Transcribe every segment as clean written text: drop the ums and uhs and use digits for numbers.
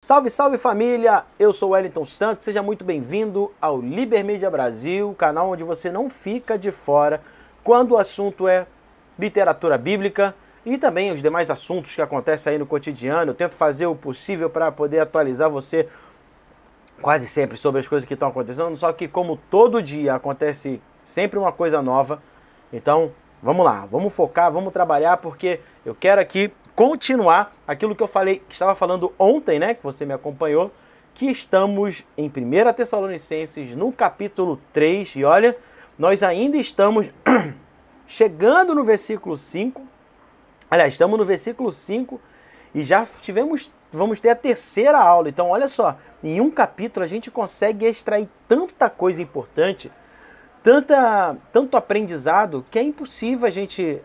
Salve, salve família! Eu sou Wellington Santos, seja muito bem-vindo ao Libermídia Brasil, canal onde você não fica de fora quando o assunto é literatura bíblica e também os demais assuntos que acontecem aí no cotidiano. Eu tento fazer o possível para poder atualizar você quase sempre sobre as coisas que estão acontecendo, só que como todo dia acontece sempre uma coisa nova, então vamos lá, vamos focar, vamos trabalhar, porque eu quero aqui continuar aquilo que eu falei, que estava falando ontem, né, que você me acompanhou, que estamos em 1 Tessalonicenses, no capítulo 3, e olha, nós ainda estamos chegando no versículo 5, aliás, estamos no versículo 5 e já vamos ter a terceira aula, então olha só, em um capítulo a gente consegue extrair tanta coisa importante, tanto aprendizado, que é impossível a gente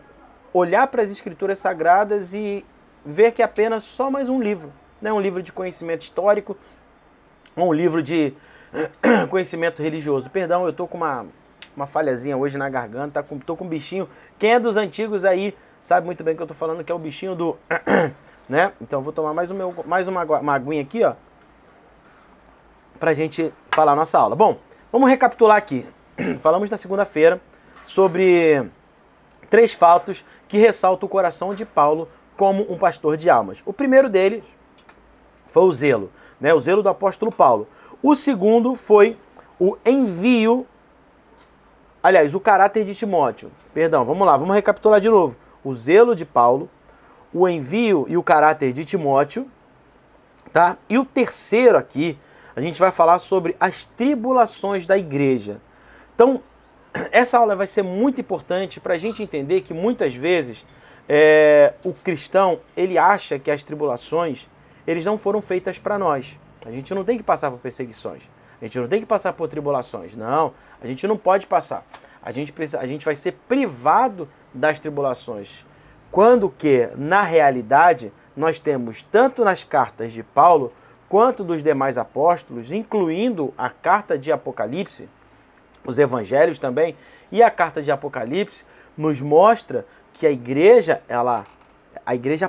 olhar para as escrituras sagradas e ver que é apenas só mais um livro, né? Um livro de conhecimento histórico, um livro de conhecimento religioso. Perdão, eu tô com uma falhazinha hoje na garganta, tô com um bichinho. Quem é dos antigos aí sabe muito bem o que eu tô falando, que é o bichinho do... né? Então eu vou tomar mais uma aguinha aqui, ó, pra gente falar a nossa aula. Bom, vamos recapitular aqui. Falamos na segunda-feira sobre 3 fatos que ressaltam o coração de Paulo como um pastor de almas. O primeiro deles foi o zelo, né? O zelo do apóstolo Paulo. O segundo foi o envio, aliás, o caráter de Timóteo. Perdão, vamos lá, vamos recapitular de novo. O zelo de Paulo, o envio e o caráter de Timóteo, tá? E o terceiro aqui, a gente vai falar sobre as tribulações da igreja. Então, essa aula vai ser muito importante para a gente entender que muitas vezes o cristão, ele acha que as tribulações, eles não foram feitas para nós. A gente não tem que passar por perseguições. A gente não tem que passar por tribulações. Não, a gente não pode passar. A gente vai ser privado das tribulações. Quando que, na realidade, nós temos tanto nas cartas de Paulo quanto dos demais apóstolos, incluindo a carta de Apocalipse, os evangelhos também, e a carta de Apocalipse nos mostra que a igreja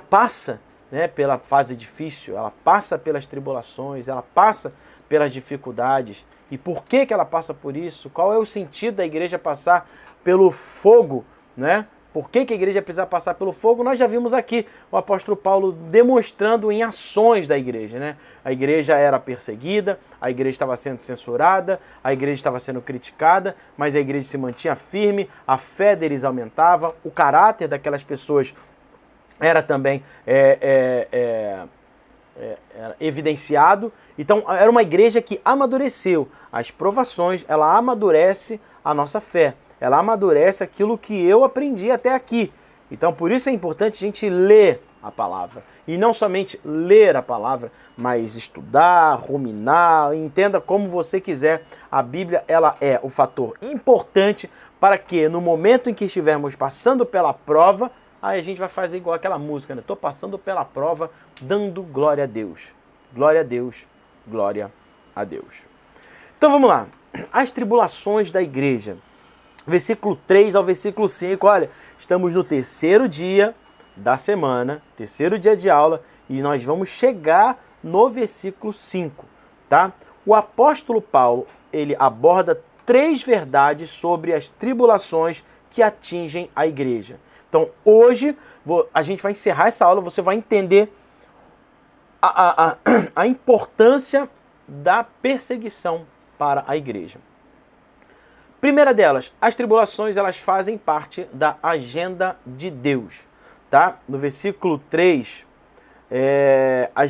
passa, né, pela fase difícil, ela passa pelas tribulações, ela passa pelas dificuldades. E por que ela passa por isso? Qual é o sentido da igreja passar pelo fogo, né? Por que a igreja precisa passar pelo fogo? Nós já vimos aqui o apóstolo Paulo demonstrando em ações da igreja, né? A igreja era perseguida, a igreja estava sendo censurada, a igreja estava sendo criticada, mas a igreja se mantinha firme, a fé deles aumentava, o caráter daquelas pessoas era também evidenciado. Então era uma igreja que amadureceu. As provações, ela amadurece a nossa fé. Ela amadurece aquilo que eu aprendi até aqui. Então, por isso é importante a gente ler a palavra. E não somente ler a palavra, mas estudar, ruminar, entenda como você quiser. A Bíblia, ela é o fator importante para que no momento em que estivermos passando pela prova, aí a gente vai fazer igual aquela música, né? Estou passando pela prova, dando glória a Deus. Glória a Deus, glória a Deus. Então vamos lá. As tribulações da igreja. Versículo 3 ao versículo 5, olha, estamos no terceiro dia da semana, terceiro dia de aula, e nós vamos chegar no versículo 5, tá? O apóstolo Paulo, ele aborda 3 verdades sobre as tribulações que atingem a igreja. Então, hoje, a gente vai encerrar essa aula, você vai entender a importância da perseguição para a igreja. Primeira delas, as tribulações, elas fazem parte da agenda de Deus, tá? No versículo 3,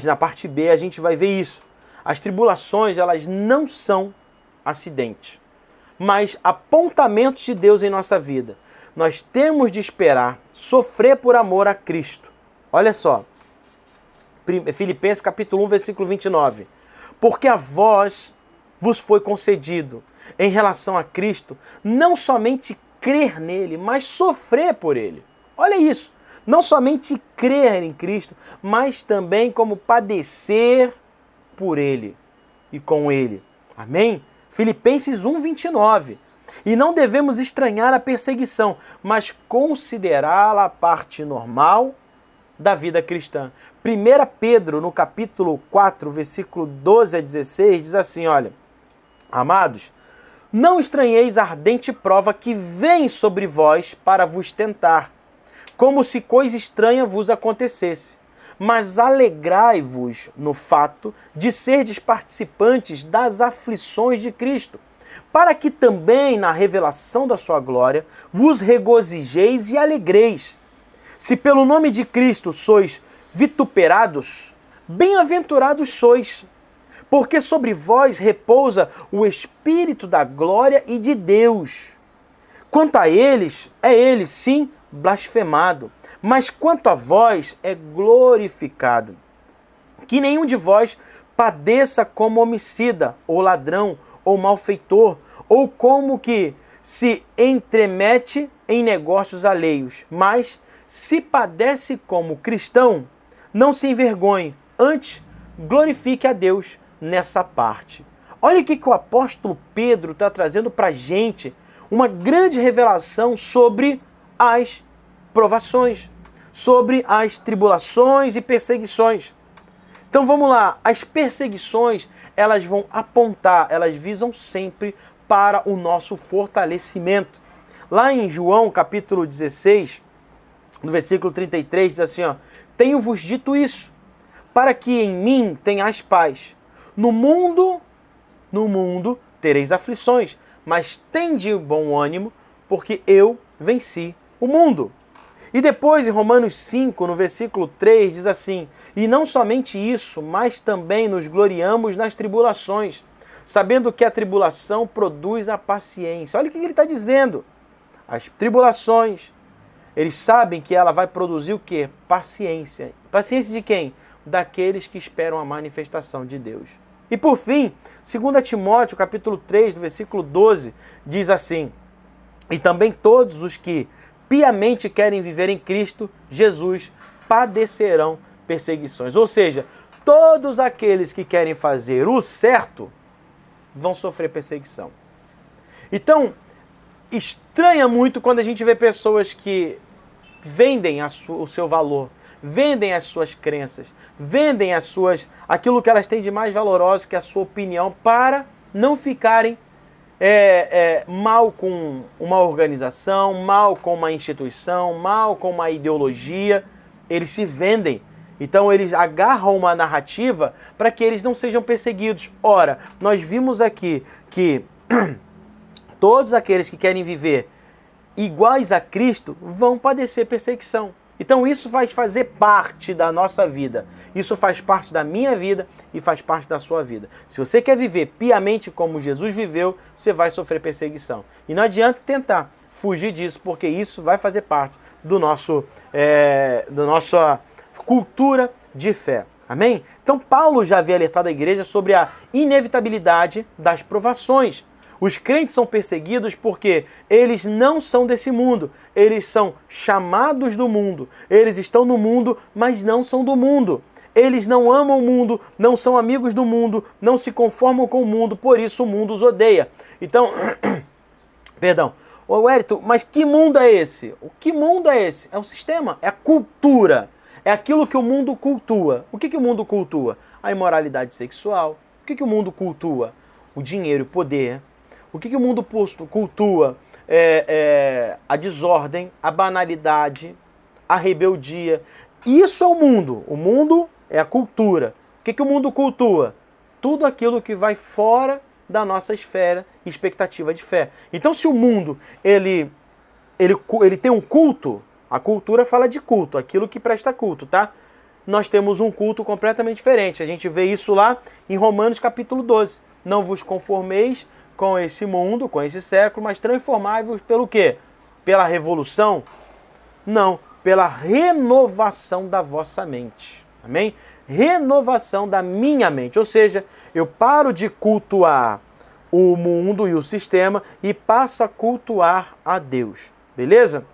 na parte B, a gente vai ver isso. As tribulações, elas não são acidentes, mas apontamentos de Deus em nossa vida. Nós temos de esperar, sofrer por amor a Cristo. Olha só, Filipenses capítulo 1, versículo 29. Porque a vós vos foi concedido, em relação a Cristo, não somente crer nele, mas sofrer por ele. Olha isso, não somente crer em Cristo, mas também como padecer por ele e com ele. Amém? Filipenses 1, 29. E não devemos estranhar a perseguição, mas considerá-la parte normal da vida cristã. 1 Pedro, no capítulo 4, versículo 12 a 16, diz assim, olha, amados, não estranheis a ardente prova que vem sobre vós para vos tentar, como se coisa estranha vos acontecesse. Mas alegrai-vos no fato de serdes participantes das aflições de Cristo, para que também na revelação da sua glória vos regozijeis e alegreis. Se pelo nome de Cristo sois vituperados, bem-aventurados sois, porque sobre vós repousa o Espírito da glória e de Deus. Quanto a eles, é ele, sim, blasfemado, mas quanto a vós, é glorificado. Que nenhum de vós padeça como homicida, ou ladrão, ou malfeitor, ou como que se entremete em negócios alheios, mas se padece como cristão, não se envergonhe, antes glorifique a Deus nessa parte. Olha o que o apóstolo Pedro está trazendo para a gente, uma grande revelação sobre as provações, sobre as tribulações e perseguições. Então vamos lá, as perseguições, elas vão apontar, elas visam sempre para o nosso fortalecimento. Lá em João, capítulo 16, no versículo 33, diz assim, ó, tenho-vos dito isso, para que em mim tenhais paz. No mundo tereis aflições, mas tende bom ânimo, porque eu venci o mundo. E depois, em Romanos 5, no versículo 3, diz assim, e não somente isso, mas também nos gloriamos nas tribulações, sabendo que a tribulação produz a paciência. Olha o que ele está dizendo. As tribulações, eles sabem que ela vai produzir o quê? Paciência. Paciência de quem? Daqueles que esperam a manifestação de Deus. E por fim, 2 Timóteo, capítulo 3, do versículo 12, diz assim, e também todos os que piamente querem viver em Cristo Jesus padecerão perseguições. Ou seja, todos aqueles que querem fazer o certo vão sofrer perseguição. Então, estranha muito quando a gente vê pessoas que vendem o seu valor, vendem as suas crenças, vendem aquilo que elas têm de mais valoroso, que é a sua opinião, para não ficarem mal com uma organização, mal com uma instituição, mal com uma ideologia. Eles se vendem. Então eles agarram uma narrativa para que eles não sejam perseguidos. Ora, nós vimos aqui que todos aqueles que querem viver iguais a Cristo vão padecer perseguição. Então isso vai fazer parte da nossa vida. Isso faz parte da minha vida e faz parte da sua vida. Se você quer viver piamente como Jesus viveu, você vai sofrer perseguição. E não adianta tentar fugir disso, porque isso vai fazer parte da nossa cultura de fé. Amém? Então Paulo já havia alertado a igreja sobre a inevitabilidade das provações. Os crentes são perseguidos porque eles não são desse mundo. Eles são chamados do mundo. Eles estão no mundo, mas não são do mundo. Eles não amam o mundo, não são amigos do mundo, não se conformam com o mundo, por isso o mundo os odeia. Então, perdão. Ô Wellington, mas que mundo é esse? O que mundo é esse? É o sistema, é a cultura. É aquilo que o mundo cultua. O que o mundo cultua? A imoralidade sexual. O que o mundo cultua? O dinheiro e o poder. O que o mundo cultua? A desordem, a banalidade, a rebeldia. Isso é o mundo. O mundo é a cultura. O que o mundo cultua? Tudo aquilo que vai fora da nossa esfera e expectativa de fé. Então, se o mundo ele tem um culto, a cultura fala de culto, aquilo que presta culto, tá? Nós temos um culto completamente diferente. A gente vê isso lá em Romanos capítulo 12. Não vos conformeis com esse mundo, com esse século, mas transformai-vos pelo quê? Pela revolução? Não, pela renovação da vossa mente. Amém? Renovação da minha mente. Ou seja, eu paro de cultuar o mundo e o sistema e passo a cultuar a Deus. Beleza?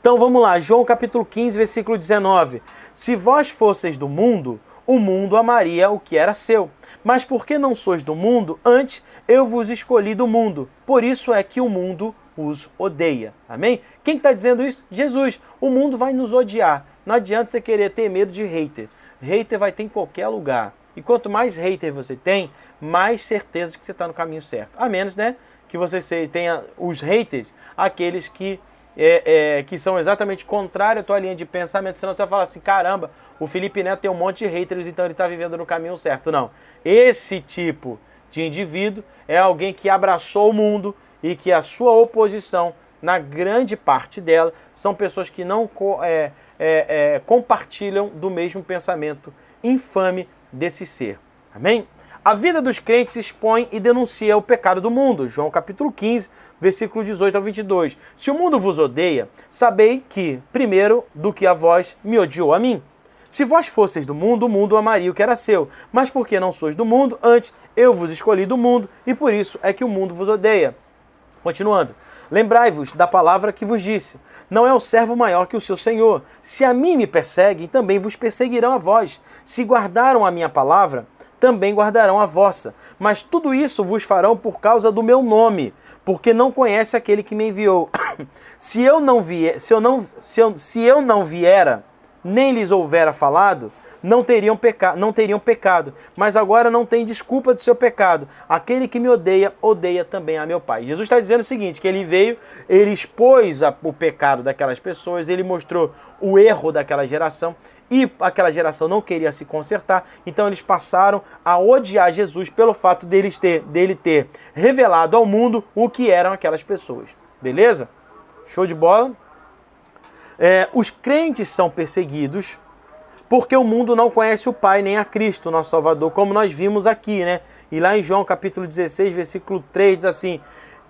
Então vamos lá, João capítulo 15, versículo 19. Se vós fosseis do mundo, o mundo amaria o que era seu. Mas porque não sois do mundo, antes eu vos escolhi do mundo. Por isso é que o mundo os odeia. Amém? Quem está dizendo isso? Jesus. O mundo vai nos odiar. Não adianta você querer ter medo de hater. Hater vai ter em qualquer lugar. E quanto mais hater você tem, mais certeza de que você está no caminho certo. A menos, né, que você tenha os haters, aqueles que são exatamente contrários à tua linha de pensamento. Senão você vai falar assim, caramba, o Felipe Neto tem um monte de haters, então ele está vivendo no caminho certo. Não. Esse tipo de indivíduo é alguém que abraçou o mundo e que a sua oposição, na grande parte dela, são pessoas que não compartilham do mesmo pensamento infame desse ser. Amém? A vida dos crentes expõe e denuncia o pecado do mundo. João capítulo 15, versículo 18 ao 22. Se o mundo vos odeia, sabei que, primeiro do que a vós, me odiou a mim. Se vós fosseis do mundo, o mundo amaria o que era seu. Mas porque não sois do mundo, antes eu vos escolhi do mundo, e por isso é que o mundo vos odeia. Continuando. Lembrai-vos da palavra que vos disse. Não é o servo maior que o seu senhor. Se a mim me perseguem, também vos perseguirão a vós. Se guardaram a minha palavra, também guardarão a vossa. Mas tudo isso vos farão por causa do meu nome, porque não conhece aquele que me enviou. Se eu não viera, nem lhes houvera falado, não teriam pecado. Mas agora não tem desculpa do seu pecado. Aquele que me odeia, odeia também a meu Pai. Jesus está dizendo o seguinte, que ele veio, ele expôs o pecado daquelas pessoas, ele mostrou o erro daquela geração, e aquela geração não queria se consertar, então eles passaram a odiar Jesus pelo fato dele ter revelado ao mundo o que eram aquelas pessoas. Beleza? Show de bola? Os crentes são perseguidos porque o mundo não conhece o Pai nem a Cristo, nosso Salvador, como nós vimos aqui, né? E lá em João capítulo 16, versículo 3, diz assim,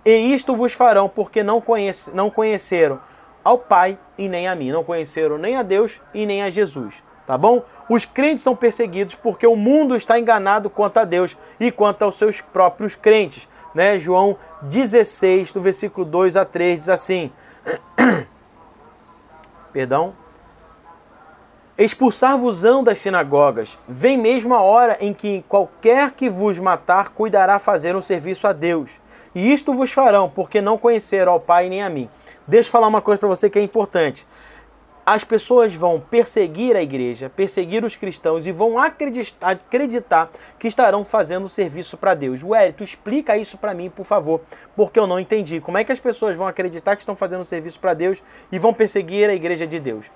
e isto vos farão porque não conheceram ao Pai e nem a mim. Não conheceram nem a Deus e nem a Jesus, tá bom? Os crentes são perseguidos porque o mundo está enganado quanto a Deus e quanto aos seus próprios crentes, né? João 16, do versículo 2 a 3, diz assim, perdão, expulsar-vos-ão das sinagogas, vem mesmo a hora em que qualquer que vos matar cuidará fazer um serviço a Deus. E isto vos farão, porque não conheceram ao Pai nem a mim. Deixa eu falar uma coisa para você que é importante. As pessoas vão perseguir a igreja, perseguir os cristãos e vão acreditar que estarão fazendo serviço para Deus. Wellington, explica isso para mim, por favor, porque eu não entendi. Como é que as pessoas vão acreditar que estão fazendo serviço para Deus e vão perseguir a igreja de Deus?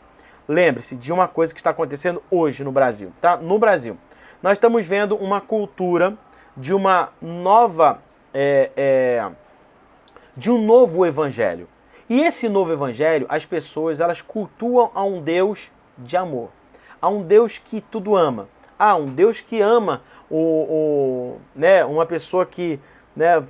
Lembre-se de uma coisa que está acontecendo hoje no Brasil, tá? No Brasil, nós estamos vendo uma cultura de uma nova, de um novo evangelho. E esse novo evangelho, as pessoas, elas cultuam a um Deus de amor, a um Deus que tudo ama, a um Deus que ama né, uma pessoa que, né,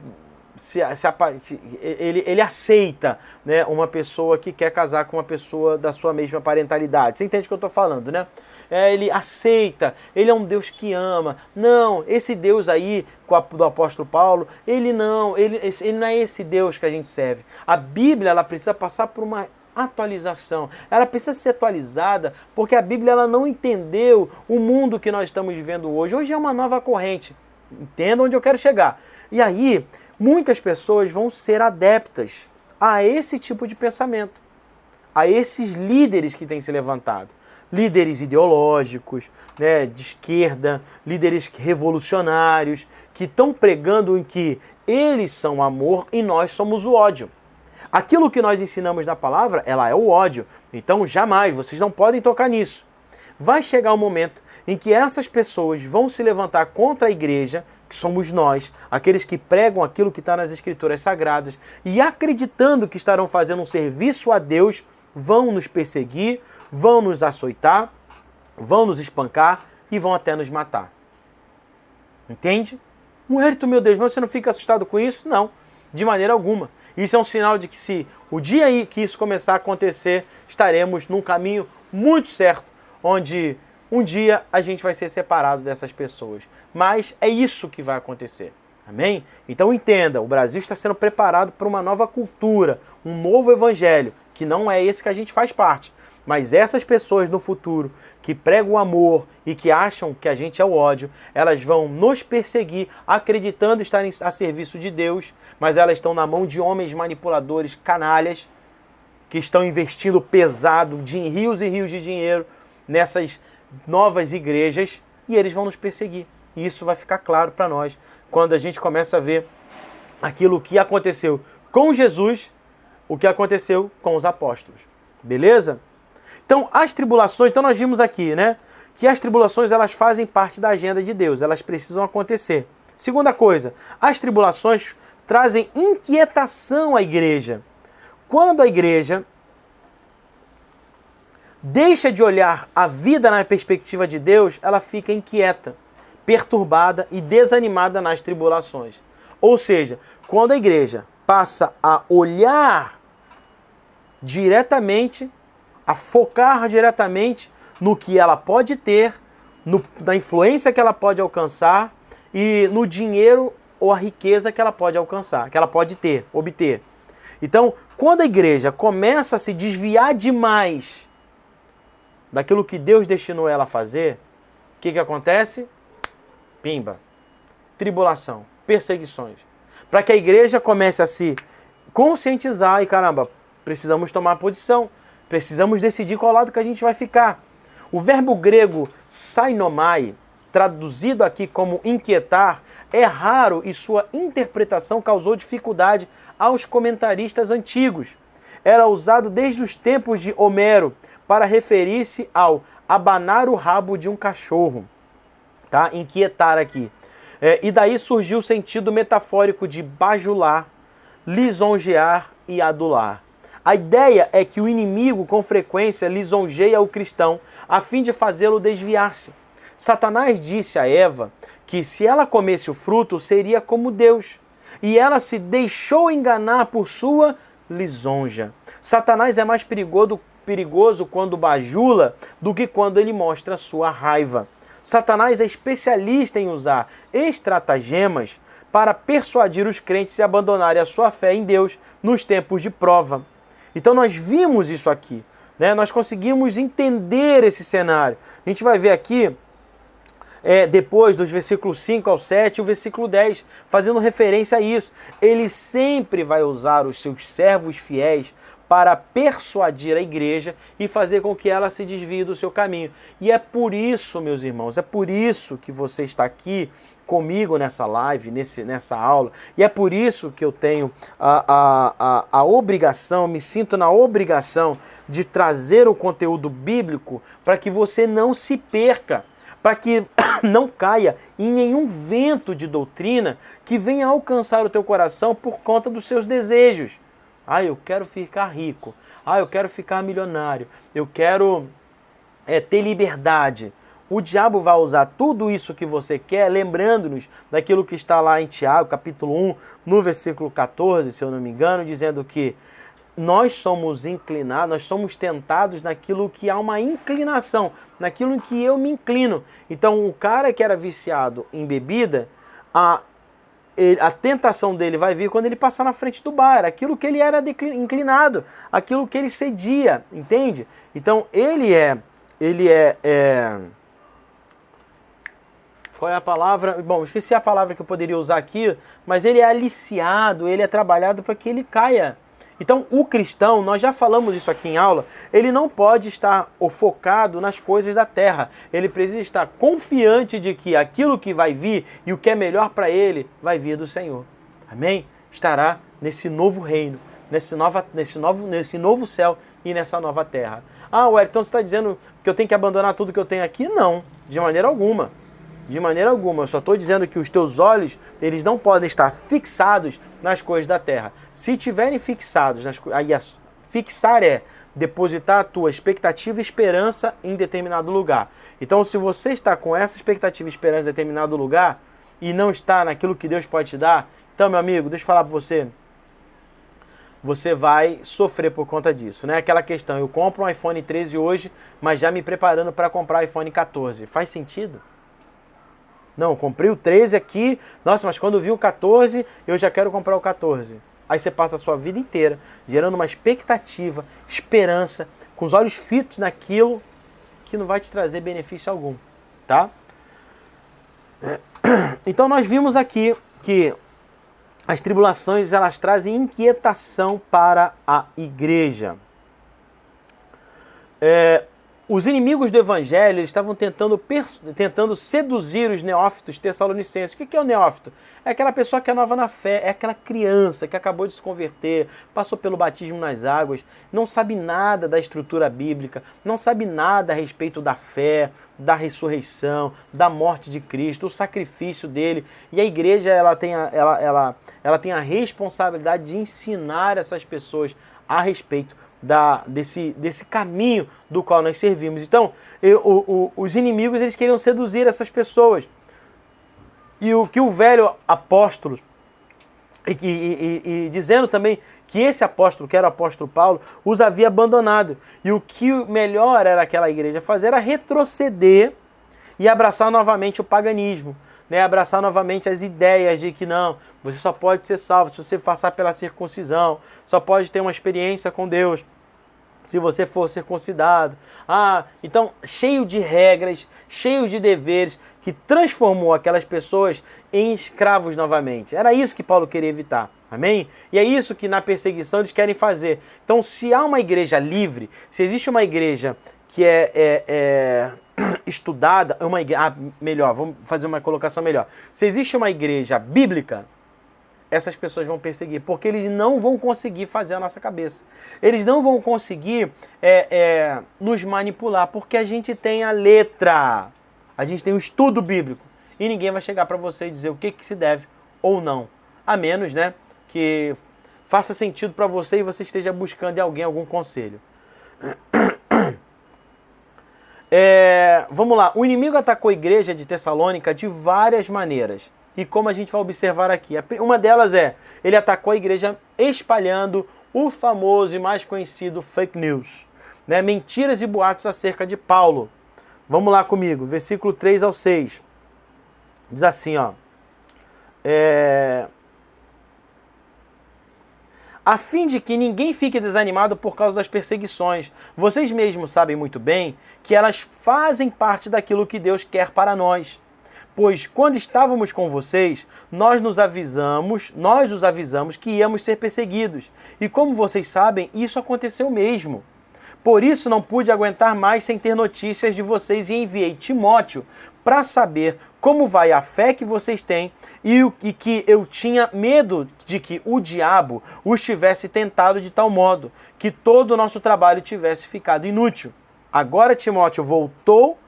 ele aceita, né, uma pessoa que quer casar com uma pessoa da sua mesma parentalidade. Você entende o que eu estou falando, né? Ele aceita, ele é um Deus que ama. Não, esse Deus aí, do apóstolo Paulo, ele não é esse Deus que a gente serve. A Bíblia, ela precisa passar por uma atualização. Ela precisa ser atualizada porque a Bíblia, ela não entendeu o mundo que nós estamos vivendo hoje. Hoje é uma nova corrente. Entenda onde eu quero chegar. E aí, muitas pessoas vão ser adeptas a esse tipo de pensamento, a esses líderes que têm se levantado. Líderes ideológicos, né, de esquerda, líderes revolucionários, que estão pregando em que eles são o amor e nós somos o ódio. Aquilo que nós ensinamos na palavra, ela é o ódio. Então, jamais, vocês não podem tocar nisso. Vai chegar um momento em que essas pessoas vão se levantar contra a igreja, que somos nós, aqueles que pregam aquilo que está nas Escrituras Sagradas, e acreditando que estarão fazendo um serviço a Deus, vão nos perseguir, vão nos açoitar, vão nos espancar e vão até nos matar. Entende? Wellington, meu Deus, mas você não fica assustado com isso? Não, de maneira alguma. Isso é um sinal de que se o dia aí que isso começar a acontecer, estaremos num caminho muito certo, onde um dia a gente vai ser separado dessas pessoas. Mas é isso que vai acontecer. Amém? Então entenda, o Brasil está sendo preparado para uma nova cultura, um novo evangelho, que não é esse que a gente faz parte. Mas essas pessoas no futuro que pregam o amor e que acham que a gente é o ódio, elas vão nos perseguir acreditando estarem a serviço de Deus, mas elas estão na mão de homens manipuladores, canalhas, que estão investindo pesado, rios e rios de dinheiro nessas novas igrejas, e eles vão nos perseguir. E isso vai ficar claro para nós quando a gente começa a ver aquilo que aconteceu com Jesus, o que aconteceu com os apóstolos. Beleza? Então, as tribulações, então nós vimos aqui, né, que as tribulações elas fazem parte da agenda de Deus, elas precisam acontecer. Segunda coisa, as tribulações trazem inquietação à igreja. Quando a igreja deixa de olhar a vida na perspectiva de Deus, ela fica inquieta, perturbada e desanimada nas tribulações. Ou seja, quando a igreja passa a olhar diretamente, a focar diretamente no que ela pode ter, na influência que ela pode alcançar e no dinheiro ou a riqueza que ela pode alcançar, que ela pode obter. Então, quando a igreja começa a se desviar demais daquilo que Deus destinou ela a fazer, o que acontece? Pimba, tribulação, perseguições. Para que a igreja comece a se conscientizar e, caramba, precisamos tomar posição, precisamos decidir qual lado que a gente vai ficar. O verbo grego sainomai, traduzido aqui como inquietar, é raro e sua interpretação causou dificuldade aos comentaristas antigos. Era usado desde os tempos de Homero para referir-se ao abanar o rabo de um cachorro. Tá? Inquietar aqui. E daí surgiu o sentido metafórico de bajular, lisonjear e adular. A ideia é que o inimigo, com frequência, lisonjeia o cristão a fim de fazê-lo desviar-se. Satanás disse a Eva que se ela comesse o fruto, seria como Deus. E ela se deixou enganar por sua lisonja. Satanás é mais perigoso quando bajula do que quando ele mostra sua raiva. Satanás é especialista em usar estratagemas para persuadir os crentes a abandonarem a sua fé em Deus nos tempos de prova. Então nós vimos isso aqui, né? Nós conseguimos entender esse cenário. A gente vai ver aqui, depois dos versículos 5 ao 7, o versículo 10, fazendo referência a isso. Ele sempre vai usar os seus servos fiéis para persuadir a igreja e fazer com que ela se desvie do seu caminho. E é por isso, meus irmãos, é por isso que você está aqui comigo nessa live, nessa aula, e é por isso que eu tenho a obrigação, me sinto na obrigação de trazer o conteúdo bíblico para que você não se perca, para que não caia em nenhum vento de doutrina que venha alcançar o teu coração por conta dos seus desejos. Ah, eu quero ficar rico. Ah, eu quero ficar milionário. Eu quero ter liberdade. O diabo vai usar tudo isso que você quer, lembrando-nos daquilo que está lá em Tiago, capítulo 1, no versículo 14, se eu não me engano, dizendo que nós somos inclinados, nós somos tentados naquilo que há uma inclinação, naquilo em que eu me inclino. Então, o cara que era viciado em bebida, a tentação dele vai vir quando ele passar na frente do bar, aquilo que ele era inclinado, aquilo que ele cedia, entende? Então, qual é a palavra? Bom, esqueci a palavra que eu poderia usar aqui, mas ele é aliciado, ele é trabalhado para que ele caia. Então, o cristão, nós já falamos isso aqui em aula, ele não pode estar focado nas coisas da terra. Ele precisa estar confiante de que aquilo que vai vir e o que é melhor para ele vai vir do Senhor. Amém? Estará nesse novo reino, nesse novo céu e nessa nova terra. Ah, ué, então você está dizendo que eu tenho que abandonar tudo que eu tenho aqui? Não, de maneira alguma. De maneira alguma, eu só estou dizendo que os teus olhos, eles não podem estar fixados nas coisas da terra. Se estiverem fixados, fixar é depositar a tua expectativa e esperança em determinado lugar. Então, se você está com essa expectativa e esperança em determinado lugar e não está naquilo que Deus pode te dar, então, meu amigo, deixa eu falar para você, você vai sofrer por conta disso, né? Aquela questão, eu compro um iPhone 13 hoje, mas já me preparando para comprar o iPhone 14. Faz sentido? Não, comprei o 13 aqui, nossa, mas quando eu vi o 14, eu já quero comprar o 14. Aí você passa a sua vida inteira gerando uma expectativa, esperança, com os olhos fitos naquilo que não vai te trazer benefício algum, tá? Então nós vimos aqui que as tribulações, elas trazem inquietação para a igreja. Os inimigos do evangelho estavam tentando seduzir os neófitos tessalonicenses. O que é o neófito? É aquela pessoa que é nova na fé, é aquela criança que acabou de se converter, passou pelo batismo nas águas, não sabe nada da estrutura bíblica, não sabe nada a respeito da fé, da ressurreição, da morte de Cristo, o sacrifício dele. E a igreja ela tem a responsabilidade de ensinar essas pessoas a respeito desse caminho do qual nós servimos. Então, os inimigos eles queriam seduzir essas pessoas. E o que o velho apóstolo, e dizendo também que esse apóstolo, que era o apóstolo Paulo, os havia abandonado. E o que melhor era aquela igreja fazer era retroceder e abraçar novamente o paganismo. Abraçar novamente as ideias de que não, você só pode ser salvo se você passar pela circuncisão, só pode ter uma experiência com Deus se você for circuncidado. Então, cheio de regras, cheio de deveres, que transformou aquelas pessoas em escravos novamente. Era isso que Paulo queria evitar. Amém? E é isso que na perseguição eles querem fazer. Então, se há uma igreja livre, se existe uma igreja que é estudada, melhor, vamos fazer uma colocação melhor. Se existe uma igreja bíblica, essas pessoas vão perseguir, porque eles não vão conseguir fazer a nossa cabeça. Eles não vão conseguir nos manipular, porque a gente tem a letra, a gente tem o estudo bíblico, e ninguém vai chegar para você e dizer o que se deve ou não, a menos que faça sentido para você e você esteja buscando em alguém algum conselho. Vamos lá, o inimigo atacou a igreja de Tessalônica de várias maneiras. E como a gente vai observar aqui, uma delas ele atacou a igreja espalhando o famoso e mais conhecido fake news, mentiras e boatos acerca de Paulo. Vamos lá comigo, versículo 3 ao 6. Diz assim, a fim de que ninguém fique desanimado por causa das perseguições. Vocês mesmos sabem muito bem que elas fazem parte daquilo que Deus quer para nós. Pois quando estávamos com vocês, nós os avisamos que íamos ser perseguidos. E como vocês sabem, isso aconteceu mesmo. Por isso não pude aguentar mais sem ter notícias de vocês e enviei Timóteo para saber como vai a fé que vocês têm e que eu tinha medo de que o diabo os tivesse tentado de tal modo que todo o nosso trabalho tivesse ficado inútil. Agora Timóteo voltou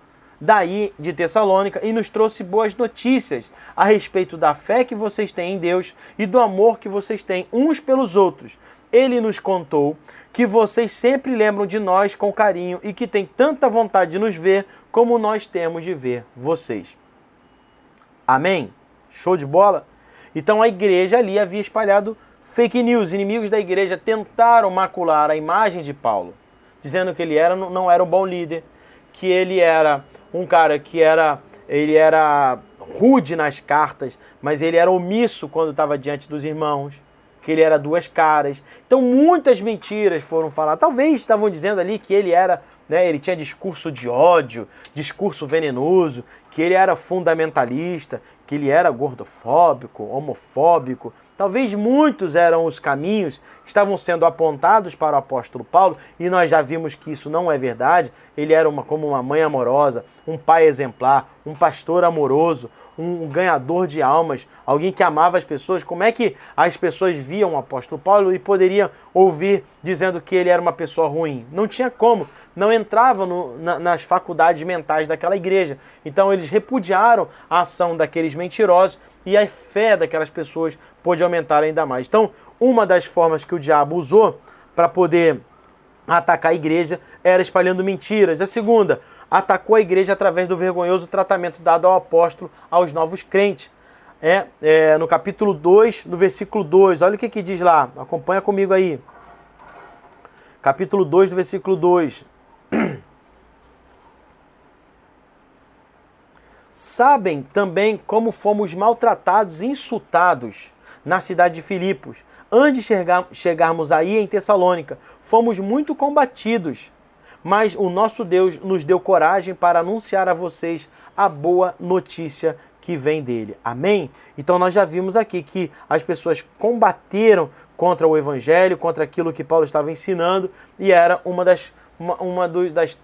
daí de Tessalônica e nos trouxe boas notícias a respeito da fé que vocês têm em Deus e do amor que vocês têm uns pelos outros. Ele nos contou que vocês sempre lembram de nós com carinho e que têm tanta vontade de nos ver como nós temos de ver vocês. Amém? Show de bola? Então a igreja ali havia espalhado fake news. Inimigos da igreja tentaram macular a imagem de Paulo, dizendo que ele não era um bom líder, que ele era um cara que ele era rude nas cartas, mas ele era omisso quando estava diante dos irmãos, que ele era duas caras. Então muitas mentiras foram faladas. Talvez estavam dizendo ali que ele era, ele tinha discurso de ódio, discurso venenoso, que ele era fundamentalista, que ele era gordofóbico, homofóbico. Talvez muitos eram os caminhos que estavam sendo apontados para o apóstolo Paulo, e nós já vimos que isso não é verdade. Ele era como uma mãe amorosa, um pai exemplar, um pastor amoroso, um ganhador de almas, alguém que amava as pessoas. Como é que as pessoas viam o apóstolo Paulo e poderiam ouvir dizendo que ele era uma pessoa ruim? Não tinha como, não entrava nas faculdades mentais daquela igreja. Então eles repudiaram a ação daqueles mentirosos e a fé daquelas pessoas pôde aumentar ainda mais. Então, uma das formas que o diabo usou para poder atacar a igreja era espalhando mentiras. A segunda, atacou a igreja através do vergonhoso tratamento dado ao apóstolo aos novos crentes. No capítulo 2, no versículo 2, olha o que diz lá, acompanha comigo aí. Capítulo 2, do versículo 2. Sabem também como fomos maltratados e insultados na cidade de Filipos. Antes de chegarmos aí em Tessalônica, fomos muito combatidos, mas o nosso Deus nos deu coragem para anunciar a vocês a boa notícia que vem dele. Amém? Então nós já vimos aqui que as pessoas combateram contra o evangelho, contra aquilo que Paulo estava ensinando, e era uma das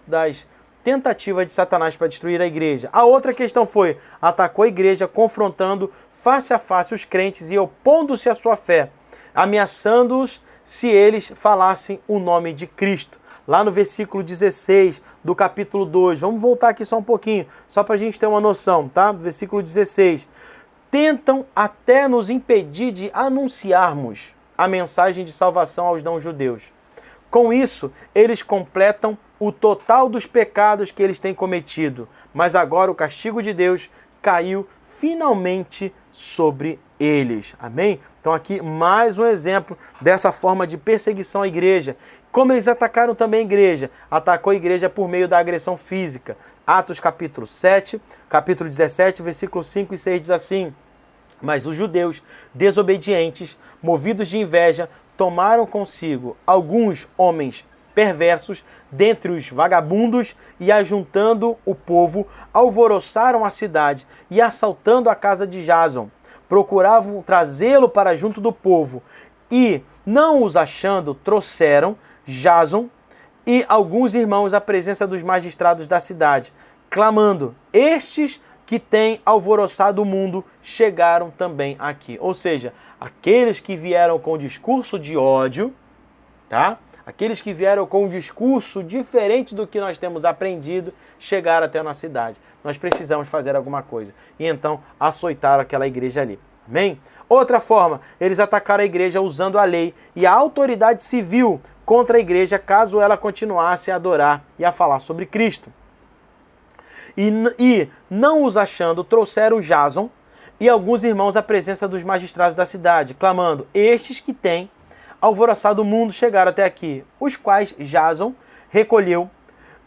das tentativas de Satanás para destruir a igreja. A outra questão foi, atacou a igreja, confrontando face a face os crentes e opondo-se à sua fé, ameaçando-os se eles falassem o nome de Cristo. Lá no versículo 16 do capítulo 2, vamos voltar aqui só um pouquinho, só para a gente ter uma noção, tá? Versículo 16. Tentam até nos impedir de anunciarmos a mensagem de salvação aos não-judeus. Com isso, eles completam o total dos pecados que eles têm cometido, mas agora o castigo de Deus caiu finalmente sobre eles. Amém? Então aqui mais um exemplo dessa forma de perseguição à igreja. Como eles atacaram também a igreja? Atacou a igreja por meio da agressão física. Atos capítulo 7, capítulo 17, versículos 5 e 6 diz assim: mas os judeus desobedientes, movidos de inveja, tomaram consigo alguns homens perversos dentre os vagabundos e, ajuntando o povo, alvoroçaram a cidade e, assaltando a casa de Jason, procuravam trazê-lo para junto do povo e, não os achando, trouxeram Jason e alguns irmãos à presença dos magistrados da cidade, clamando: estes que têm alvoroçado o mundo chegaram também aqui. Ou seja, aqueles que vieram com discurso de ódio, tá? Aqueles que vieram com um discurso diferente do que nós temos aprendido, chegaram até a nossa cidade. Nós precisamos fazer alguma coisa. E então açoitaram aquela igreja ali. Amém? Outra forma, eles atacaram a igreja usando a lei e a autoridade civil contra a igreja caso ela continuasse a adorar e a falar sobre Cristo. E não os achando, trouxeram Jason e alguns irmãos à presença dos magistrados da cidade, clamando: estes que têm alvoroçado o mundo chegaram até aqui, os quais Jason recolheu,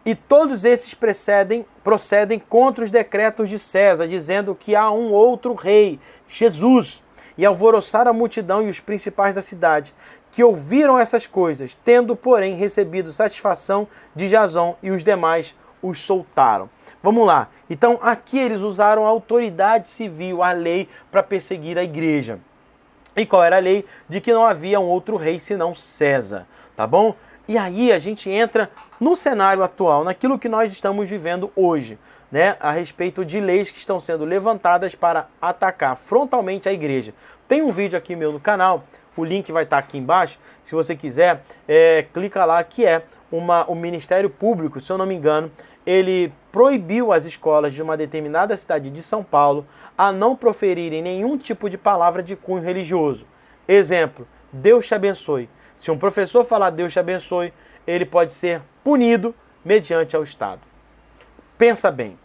e todos esses procedem contra os decretos de César, dizendo que há um outro rei, Jesus, e alvoroçaram a multidão e os principais da cidade, que ouviram essas coisas, tendo, porém, recebido satisfação de Jason e os demais os soltaram. Vamos lá. Então, aqui eles usaram a autoridade civil, a lei, para perseguir a igreja. E qual era a lei? De que não havia um outro rei senão César, tá bom? E aí a gente entra no cenário atual, naquilo que nós estamos vivendo hoje, né? A respeito de leis que estão sendo levantadas para atacar frontalmente a igreja. Tem um vídeo aqui meu no canal, o link vai estar aqui embaixo, se você quiser, clica lá, que é o Ministério Público, se eu não me engano, ele proibiu as escolas de uma determinada cidade de São Paulo a não proferirem nenhum tipo de palavra de cunho religioso. Exemplo, Deus te abençoe. Se um professor falar Deus te abençoe, ele pode ser punido mediante ao Estado. Pensa bem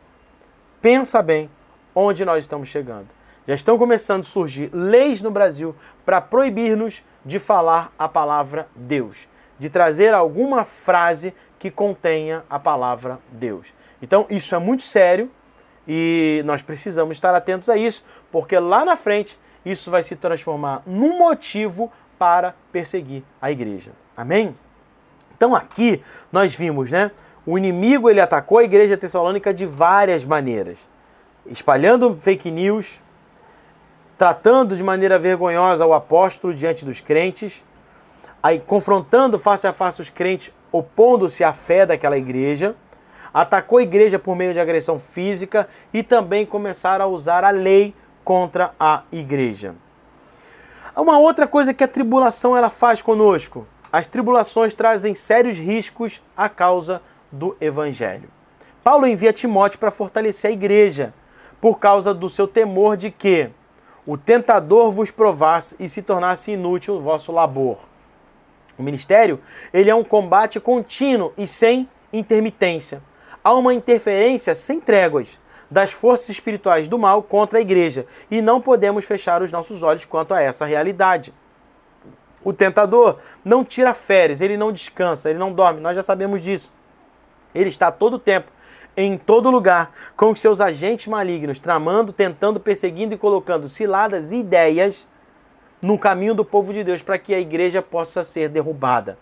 onde nós estamos chegando. Já estão começando a surgir leis no Brasil para proibir-nos de falar a palavra Deus, de trazer alguma frase que contenha a palavra Deus. Então, isso é muito sério e nós precisamos estar atentos a isso, porque lá na frente isso vai se transformar num motivo para perseguir a igreja. Amém? Então, aqui nós vimos, né? O inimigo ele atacou a igreja tessalônica de várias maneiras, espalhando fake news, tratando de maneira vergonhosa o apóstolo diante dos crentes, aí confrontando face a face os crentes, opondo-se à fé daquela igreja, atacou a igreja por meio de agressão física e também começaram a usar a lei contra a igreja. Uma outra coisa que a tribulação ela faz conosco, as tribulações trazem sérios riscos à causa do evangelho. Paulo envia Timóteo para fortalecer a igreja, por causa do seu temor de que o tentador vos provasse e se tornasse inútil o vosso labor. O ministério, ele é um combate contínuo e sem intermitência. Há uma interferência sem tréguas das forças espirituais do mal contra a igreja e não podemos fechar os nossos olhos quanto a essa realidade. O tentador não tira férias, ele não descansa, ele não dorme, nós já sabemos disso. Ele está todo o tempo, em todo lugar, com os seus agentes malignos, tramando, tentando, perseguindo e colocando ciladas e ideias no caminho do povo de Deus para que a igreja possa ser derrubada.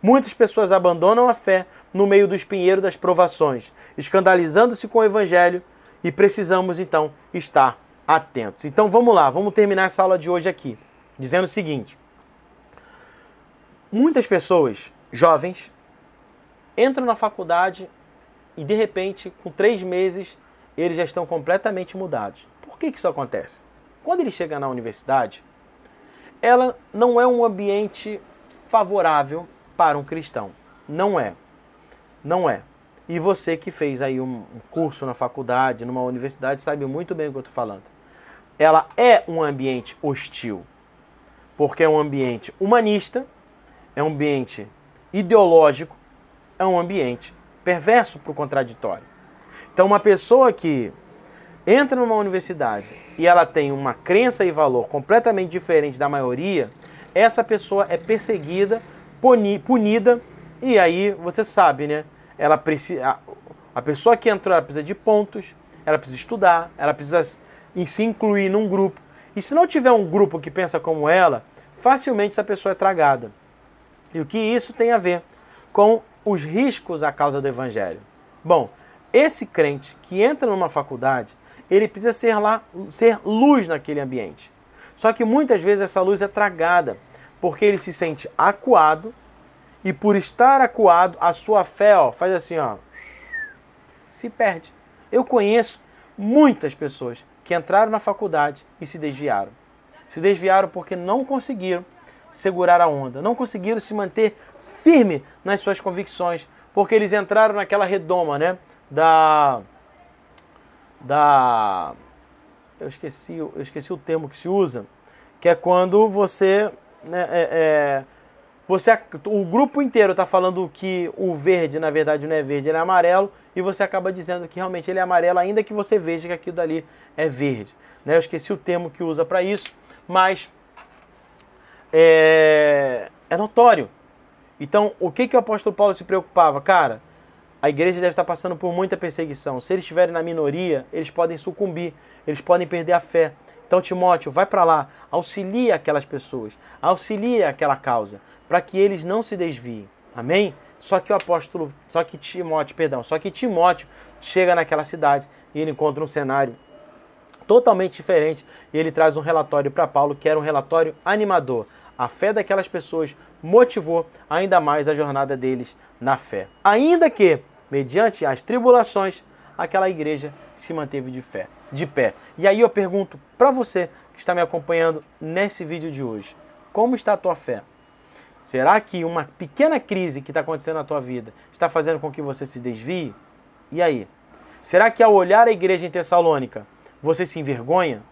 Muitas pessoas abandonam a fé no meio do espinheiro das provações, escandalizando-se com o evangelho e precisamos então estar atentos. Então vamos lá, vamos terminar essa aula de hoje aqui, dizendo o seguinte: muitas pessoas, jovens, entram na faculdade e de repente, com 3 meses, eles já estão completamente mudados. Por que isso acontece? Quando ele chega na universidade, ela não é um ambiente favorável para um cristão. Não é. Não é. E você que fez aí um curso na faculdade, numa universidade, sabe muito bem o que eu estou falando. Ela é um ambiente hostil, porque é um ambiente humanista, é um ambiente ideológico, é um ambiente perverso para o contraditório. Então, uma pessoa que entra numa universidade e ela tem uma crença e valor completamente diferente da maioria, essa pessoa é perseguida, punida, e aí você sabe, né? Ela precisa, a pessoa que entrou, ela precisa de pontos, ela precisa estudar, ela precisa se incluir num grupo. E se não tiver um grupo que pensa como ela, facilmente essa pessoa é tragada. E o que isso tem a ver com os riscos à causa do evangelho? Bom, esse crente que entra numa faculdade, ele precisa ser luz naquele ambiente. Só que muitas vezes essa luz é tragada, porque ele se sente acuado, e por estar acuado, a sua fé, faz assim, se perde. Eu conheço muitas pessoas que entraram na faculdade e se desviaram. Se desviaram porque não conseguiram segurar a onda, não conseguiram se manter firme nas suas convicções, porque eles entraram naquela redoma, né? Eu esqueci o termo que se usa, que é quando você, né, o grupo inteiro está falando que o verde, na verdade, não é verde, ele é amarelo, e você acaba dizendo que realmente ele é amarelo, ainda que você veja que aquilo dali é verde. Né? Eu esqueci o termo que usa para isso, mas é notório. Então, o que o apóstolo Paulo se preocupava? Cara, a igreja deve estar passando por muita perseguição. Se eles estiverem na minoria, eles podem sucumbir, eles podem perder a fé. Então, Timóteo, vai para lá, auxilia aquelas pessoas, auxilia aquela causa, para que eles não se desviem. Amém? Só que Timóteo chega naquela cidade e ele encontra um cenário totalmente diferente e ele traz um relatório para Paulo que era um relatório animador. A fé daquelas pessoas motivou ainda mais a jornada deles na fé. Ainda que, mediante as tribulações, aquela igreja se manteve de pé. E aí eu pergunto para você que está me acompanhando nesse vídeo de hoje, como está a tua fé? Será que uma pequena crise que está acontecendo na tua vida está fazendo com que você se desvie? E aí? Será que ao olhar a igreja em Tessalônica, você se envergonha?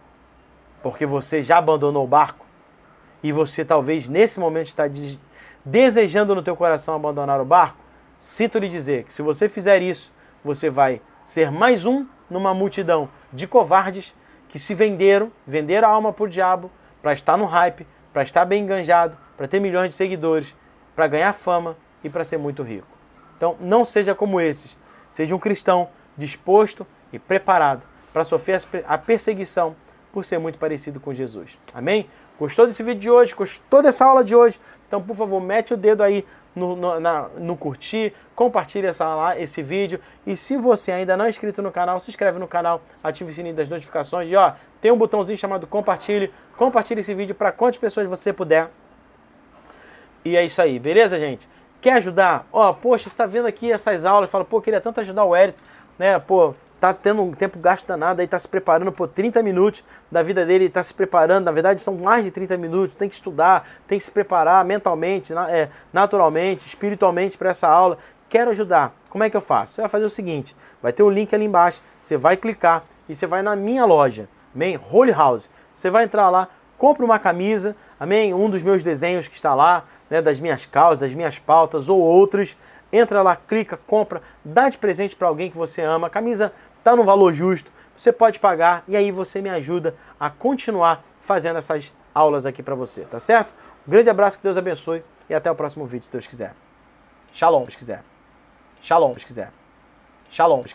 Porque você já abandonou o barco? E você talvez nesse momento está desejando no teu coração abandonar o barco? Sinto lhe dizer que se você fizer isso, você vai ser mais um numa multidão de covardes que se venderam a alma por diabo para estar no hype, para estar bem enganjado, para ter milhões de seguidores, para ganhar fama e para ser muito rico. Então não seja como esses. Seja um cristão disposto e preparado para sofrer a perseguição por ser muito parecido com Jesus. Amém? Gostou desse vídeo de hoje? Gostou dessa aula de hoje? Então, por favor, mete o dedo aí no curtir, compartilhe esse vídeo. E se você ainda não é inscrito no canal, se inscreve no canal, ative o sininho das notificações. E tem um botãozinho chamado compartilhe. Compartilhe esse vídeo para quantas pessoas você puder. E é isso aí, beleza, gente? Quer ajudar? Poxa, você está vendo aqui essas aulas, fala, queria tanto ajudar o Wellington, né? Tá tendo um tempo gasto danado, aí tá se preparando por 30 minutos da vida dele, tá se preparando, na verdade são mais de 30 minutos, tem que estudar, tem que se preparar mentalmente, naturalmente, espiritualmente para essa aula. Quero ajudar. Como é que eu faço? Você vai fazer o seguinte, vai ter um link ali embaixo, você vai clicar e você vai na minha loja, amém? Holy House. Você vai entrar lá, compra uma camisa, amém? Um dos meus desenhos que está lá, né, das minhas causas, das minhas pautas ou outros. Entra lá, clica, compra, dá de presente para alguém que você ama. A camisa está no valor justo, você pode pagar e aí você me ajuda a continuar fazendo essas aulas aqui para você, tá certo? Um grande abraço, que Deus abençoe e até o próximo vídeo, se Deus quiser. Shalom, se quiser. Shalom, se quiser. Shalom, se quiser.